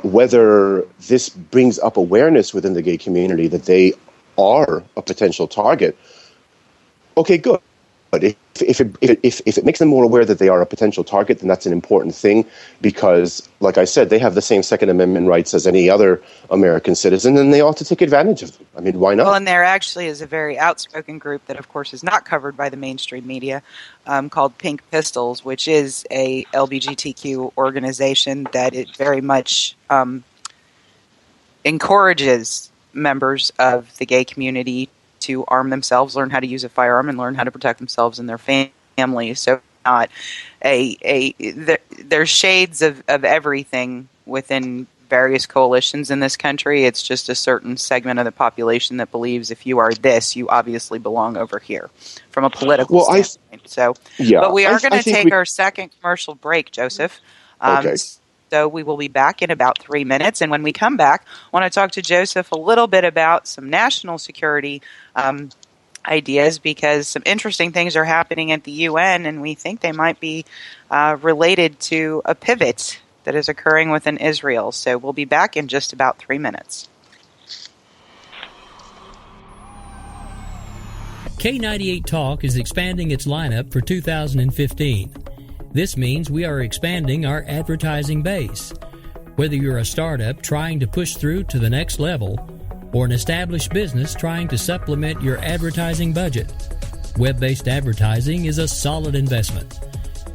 Whether this brings up awareness within the gay community that they are a potential target, okay, good. But if it makes them more aware that they are a potential target, then that's an important thing because, like I said, they have the same Second Amendment rights as any other American citizen, and they ought to take advantage of them. I mean, why not? Well, and there actually is a very outspoken group that, of course, is not covered by the mainstream media called Pink Pistols, which is a LGBTQ organization that it very much encourages members of the gay community to arm themselves, learn how to use a firearm, and learn how to protect themselves and their families. So not there's shades of everything within various coalitions in this country. It's just a certain segment of the population that believes if you are this, you obviously belong over here from a political standpoint. But we are going to take our second commercial break, Joseph. Okay. So we will be back in about 3 minutes. And when we come back, I want to talk to Joseph a little bit about some national security ideas because some interesting things are happening at the UN, and we think they might be related to a pivot that is occurring within Israel. So we'll be back in just about 3 minutes. K98 Talk is expanding its lineup for 2015. This means we are expanding our advertising base. Whether you're a startup trying to push through to the next level or an established business trying to supplement your advertising budget, web-based advertising is a solid investment.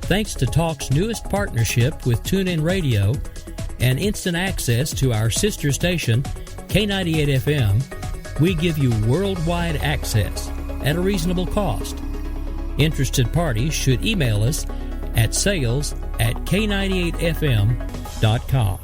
Thanks to Talk's newest partnership with TuneIn Radio and instant access to our sister station, K98 FM, we give you worldwide access at a reasonable cost. Interested parties should email us at sales@k98fm.com.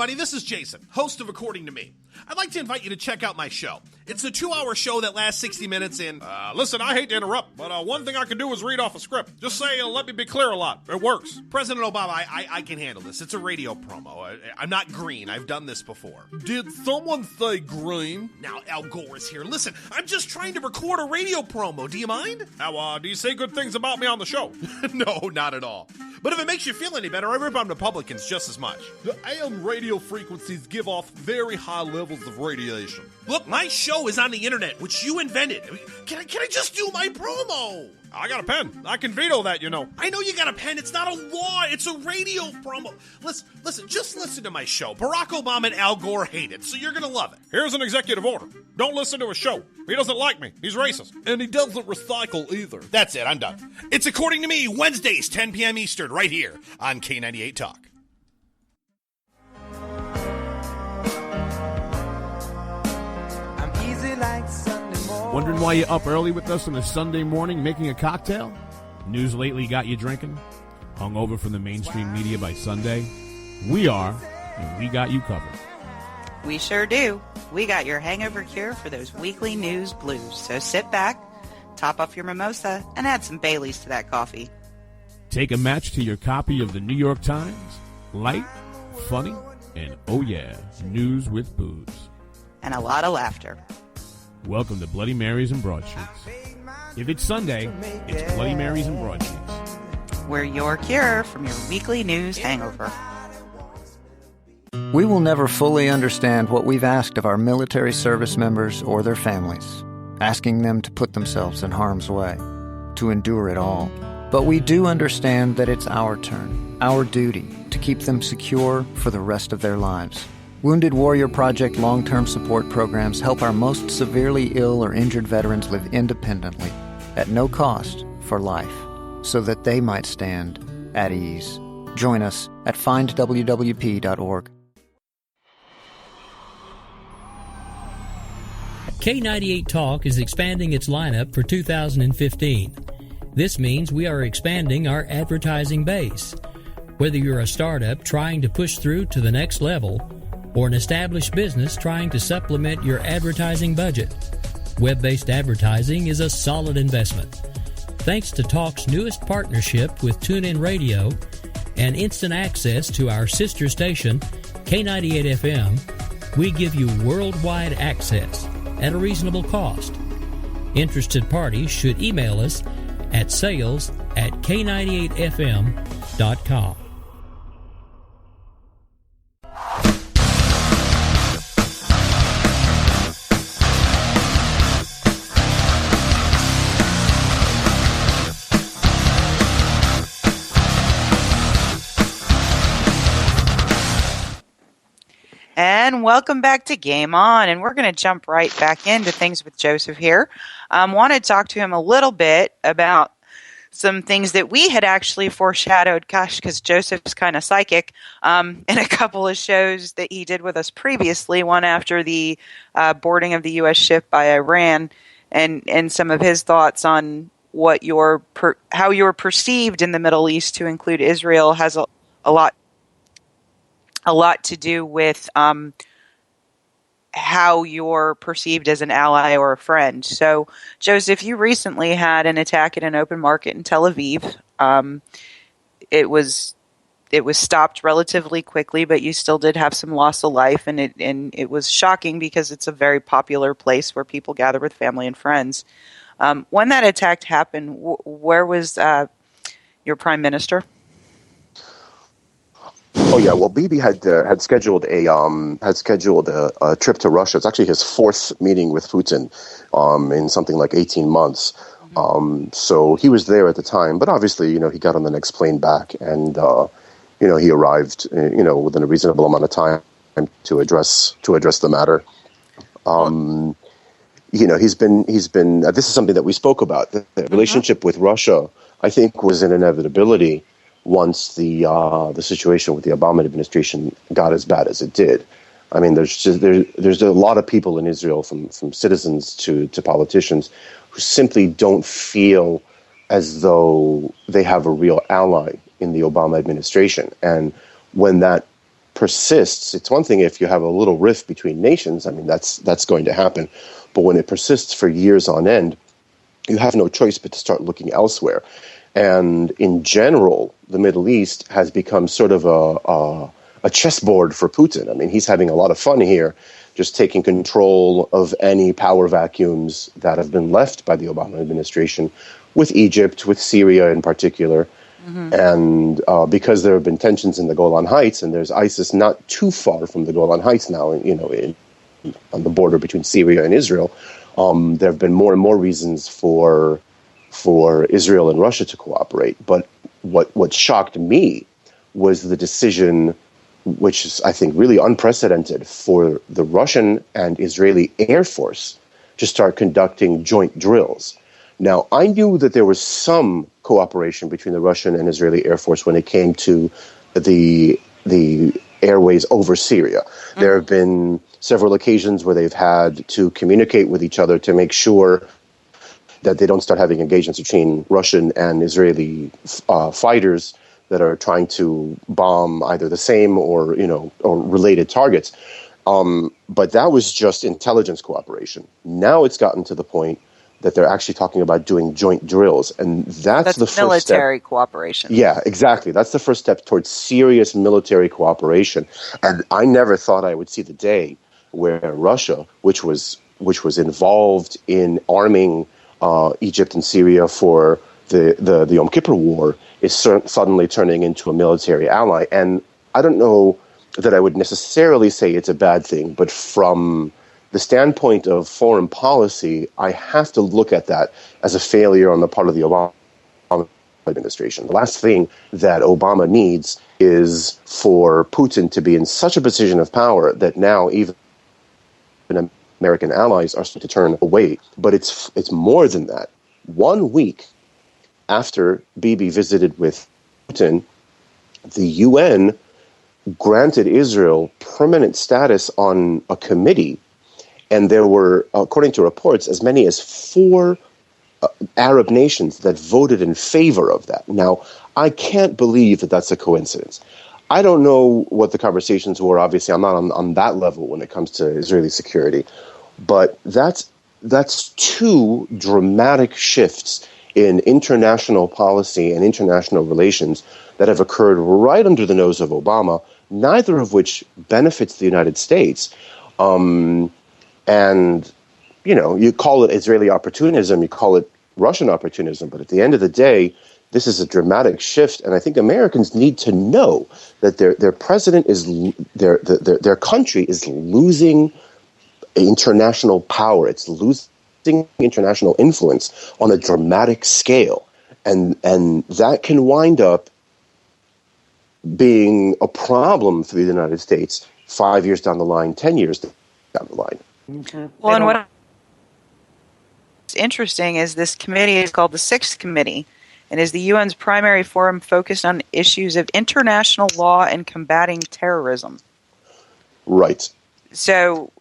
everybody. This is Jason, host of According to Me. I'd like to invite you to check out my show. It's a 2-hour show that lasts 60 minutes and... listen, I hate to interrupt, but one thing I can do is read off a script. Just say, let me be clear a lot. It works. President Obama, I can handle this. It's a radio promo. I'm not green. I've done this before. Did someone say green? Now, Al Gore is here. Listen, I'm just trying to record a radio promo. Do you mind? Now, do you say good things about me on the show? No, not at all. But if it makes you feel any better, I rip on Republicans just as much. The AM radio frequencies give off very high levels of radiation. Look, my show is on the internet, which you invented. Can I just do my promo? I got a pen. I can veto that, you know. I know you got a pen. It's not a law. It's a radio promo. Listen, just listen to my show. Barack Obama and Al Gore hate it, so you're going to love it. Here's an executive order. Don't listen to his show. He doesn't like me. He's racist. And he doesn't recycle either. That's it. I'm done. It's According to Me, Wednesdays, 10 p.m. Eastern, right here on K98 Talk. Wondering why you're up early with us on a Sunday morning making a cocktail? News lately got you drinking? Hungover from the mainstream media by Sunday? We are, and we got you covered. We sure do. We got your hangover cure for those weekly news blues. So sit back, top off your mimosa, and add some Baileys to that coffee. Take a match to your copy of the New York Times. Light, funny, and oh yeah, news with booze. And a lot of laughter. Welcome to Bloody Marys and Broadsheets. If it's Sunday, it's Bloody Marys and Broadsheets. We're your cure from your weekly news hangover. We will never fully understand what we've asked of our military service members or their families, asking them to put themselves in harm's way, to endure it all. But we do understand that it's our turn, our duty, to keep them secure for the rest of their lives. Wounded Warrior Project long-term support programs help our most severely ill or injured veterans live independently, at no cost, for life, so that they might stand at ease. Join us at findwwp.org. K98 Talk is expanding its lineup for 2015. This means we are expanding our advertising base. Whether you're a startup trying to push through to the next level, or an established business trying to supplement your advertising budget, web-based advertising is a solid investment. Thanks to Talk's newest partnership with TuneIn Radio and instant access to our sister station, K98 FM, we give you worldwide access at a reasonable cost. Interested parties should email us at sales@k98fm.com. And welcome back to Game On, and we're going to jump right back into things with Joseph here. Want to talk to him a little bit about some things that we had actually foreshadowed, because Joseph's kind of psychic, in a couple of shows that he did with us previously, one after the boarding of the U.S. ship by Iran, and some of his thoughts on what how you're perceived in the Middle East, to include Israel, has a lot to do with how you're perceived as an ally or a friend. So, Joseph, you recently had an attack at an open market in Tel Aviv. It was stopped relatively quickly, but you still did have some loss of life, and it was shocking because it's a very popular place where people gather with family and friends. When that attack happened, where was your prime minister? Oh yeah, well, Bibi had scheduled a trip to Russia. It's actually his fourth meeting with Putin in something like 18 months. So he was there at the time, but obviously, he got on the next plane back, and he arrived, within a reasonable amount of time to address the matter. He's been. This is something that we spoke about. The relationship with Russia, I think, was an inevitability once the situation with the Obama administration got as bad as it did. I mean, there's a lot of people in Israel, from citizens to politicians, who simply don't feel as though they have a real ally in the Obama administration. And when that persists, it's one thing if you have a little rift between nations. I mean, that's going to happen. But when it persists for years on end, you have no choice but to start looking elsewhere. And in general, the Middle East has become sort of a chessboard for Putin. I mean, he's having a lot of fun here, just taking control of any power vacuums that have been left by the Obama administration, with Egypt, with Syria in particular. Mm-hmm. And because there have been tensions in the Golan Heights, and there's ISIS not too far from the Golan Heights now, on the border between Syria and Israel, there have been more and more reasons for Israel and Russia to cooperate. But what shocked me was the decision, which is, I think, really unprecedented, for the Russian and Israeli Air Force to start conducting joint drills. Now, I knew that there was some cooperation between the Russian and Israeli Air Force when it came to the airways over Syria. Mm-hmm. There have been several occasions where they've had to communicate with each other to make sure that they don't start having engagements between Russian and Israeli fighters that are trying to bomb either the same or related targets. But that was just intelligence cooperation. Now it's gotten to the point that they're actually talking about doing joint drills, and that's the first step. Military cooperation. Yeah, exactly. That's the first step towards serious military cooperation. And I never thought I would see the day where Russia, which was involved in arming Egypt and Syria for the Yom Kippur War, is suddenly turning into a military ally. And I don't know that I would necessarily say it's a bad thing, but from the standpoint of foreign policy, I have to look at that as a failure on the part of the Obama administration. The last thing that Obama needs is for Putin to be in such a position of power that now even American allies are starting to turn away. But it's more than that. 1 week after Bibi visited with Putin, the UN granted Israel permanent status on a committee. And there were, according to reports, as many as 4 Arab nations that voted in favor of that. Now, I can't believe that that's a coincidence. I don't know what the conversations were. Obviously, I'm not on that level when it comes to Israeli security. But that's 2 dramatic shifts in international policy and international relations that have occurred right under the nose of Obama, neither of which benefits the United States. And, you call it Israeli opportunism, you call it Russian opportunism, but at the end of the day, this is a dramatic shift. And I think Americans need to know that their president their country is losing international power. It's losing international influence on a dramatic scale. And that can wind up being a problem for the United States 5 years down the line, 10 years down the line. Well, and what's interesting is this committee is called the Sixth Committee, and is the UN's primary forum focused on issues of international law and combating terrorism. Right. So,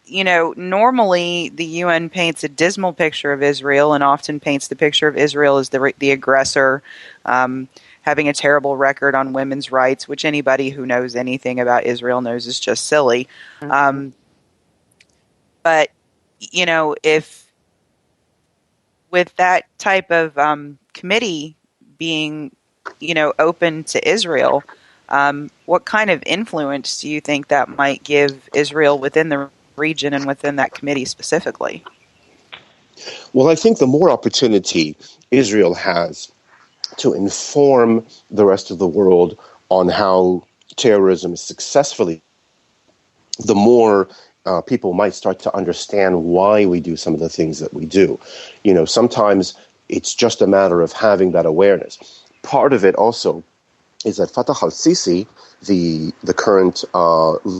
normally the UN paints a dismal picture of Israel and often paints the picture of Israel as the aggressor, having a terrible record on women's rights, which anybody who knows anything about Israel knows is just silly. Mm-hmm. But, if with that type of committee being, open to Israel, what kind of influence do you think that might give Israel within the region and within that committee specifically? Well, I think the more opportunity Israel has to inform the rest of the world on how terrorism is successfully, the more people might start to understand why we do some of the things that we do. Sometimes it's just a matter of having that awareness. Part of it also is that Fatah al-Sisi, the current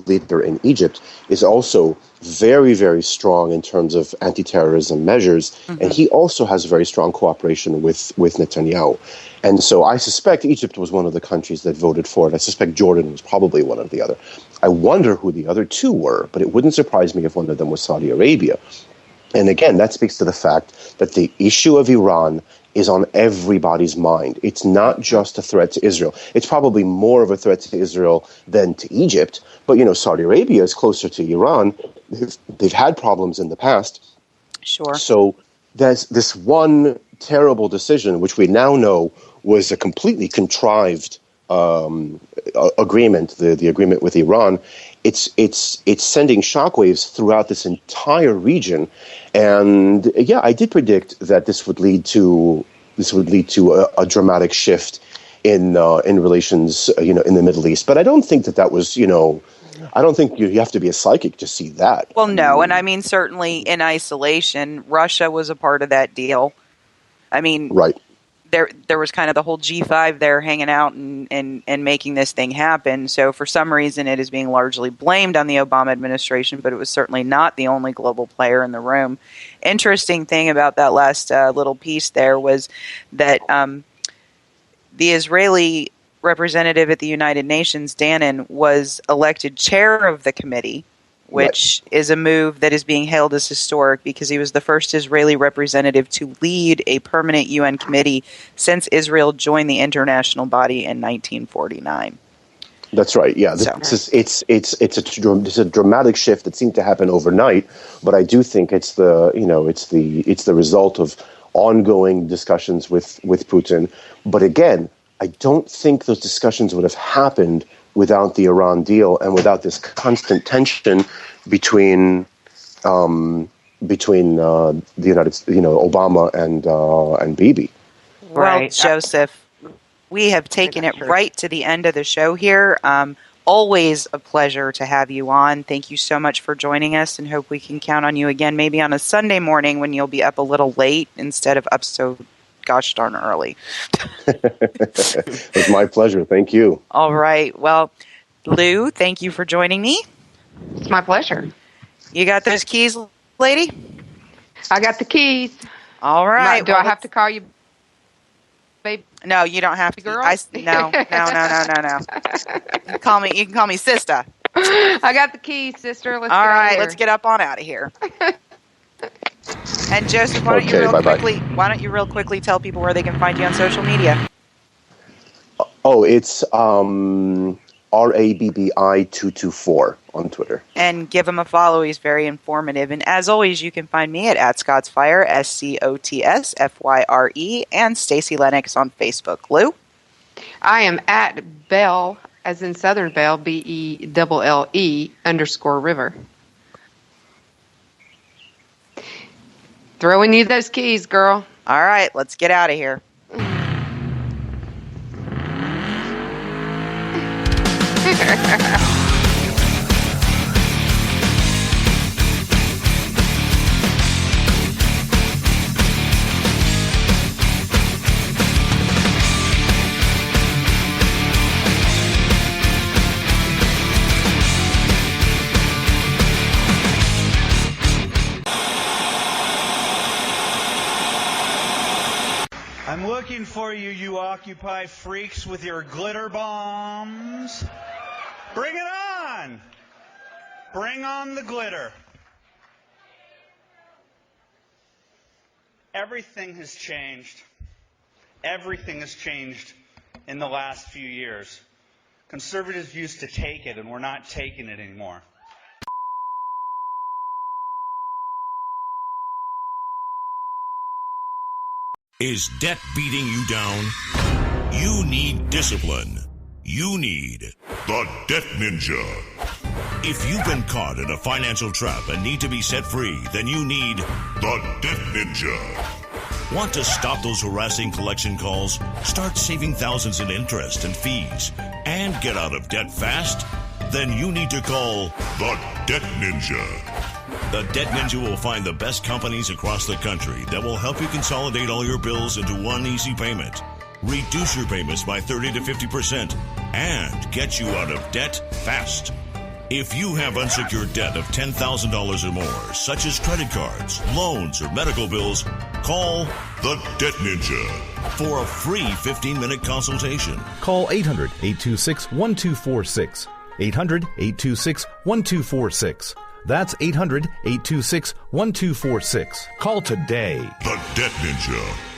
leader in Egypt, is also very, very strong in terms of anti-terrorism measures, mm-hmm. and he also has very strong cooperation with Netanyahu. And so I suspect Egypt was one of the countries that voted for it. I suspect Jordan was probably one of the other. I wonder who the other 2 were, but it wouldn't surprise me if one of them was Saudi Arabia. And again, that speaks to the fact that the issue of Iran is on everybody's mind. It's not just a threat to Israel. It's probably more of a threat to Israel than to Egypt. But, Saudi Arabia is closer to Iran. They've had problems in the past. Sure. So there's this one terrible decision, which we now know was a completely contrived agreement, the agreement with Iran. It's sending shockwaves throughout this entire region, and I did predict that this would lead to a dramatic shift in relations, in the Middle East. But I don't think that was, I don't think you have to be a psychic to see that. Well, no, and I mean certainly in isolation, Russia was a part of that deal. I mean, right. There was kind of the whole G5 there hanging out and making this thing happen. So for some reason, it is being largely blamed on the Obama administration, but it was certainly not the only global player in the room. Interesting thing about that last little piece there was that the Israeli representative at the United Nations, Dannon, was elected chair of the committee, which is a move that is being hailed as historic because he was the first Israeli representative to lead a permanent UN committee since Israel joined the international body in 1949. That's right. Yeah, it's a dramatic shift that seemed to happen overnight, but I do think it's the result of ongoing discussions with Putin. But again, I don't think those discussions would have happened without the Iran deal and without this constant tension between the United, Obama and Bibi. Well, Joseph, we have taken it right to the end of the show here. Always a pleasure to have you on. Thank you so much for joining us, and hope we can count on you again, maybe on a Sunday morning when you'll be up a little late instead of up so gosh darn early. It's my pleasure. Thank you. All right. Well, Lou, thank you for joining me. It's my pleasure. You got those keys, lady? I got the keys. All right. Do I have to call you babe? No, you don't have to. Girl? No. You can call me sister. I got the keys, sister. All right, let's get up on out of here. And Joseph, why don't you real quickly tell people where they can find you on social media? Oh, it's RABBI224 on Twitter. And give him a follow. He's very informative. And as always, you can find me at Scotsfire, SCOTSFYRE, and Stacey Lennox on Facebook. Lou? I am at Bell, as in Southern Bell, BELLE_River. Throwing you those keys, girl. All right, let's get out of here. I'm looking for you, you Occupy freaks with your glitter bombs. Bring it on! Bring on the glitter. Everything has changed. Everything has changed in the last few years. Conservatives used to take it, and we're not taking it anymore. Is debt beating you down? You need discipline. You need the Debt Ninja. If you've been caught in a financial trap and need to be set free, then you need the Debt Ninja. Want to stop those harassing collection calls, start saving thousands in interest and fees, and get out of debt fast? Then you need to call the Debt Ninja. The Debt Ninja will find the best companies across the country that will help you consolidate all your bills into one easy payment, reduce your payments by 30 to 50%, and get you out of debt fast. If you have unsecured debt of $10,000 or more, such as credit cards, loans, or medical bills, call the Debt Ninja for a free 15-minute consultation. Call 800-826-1246. 800-826-1246. That's 800-826-1246. Call today. The Debt Ninja.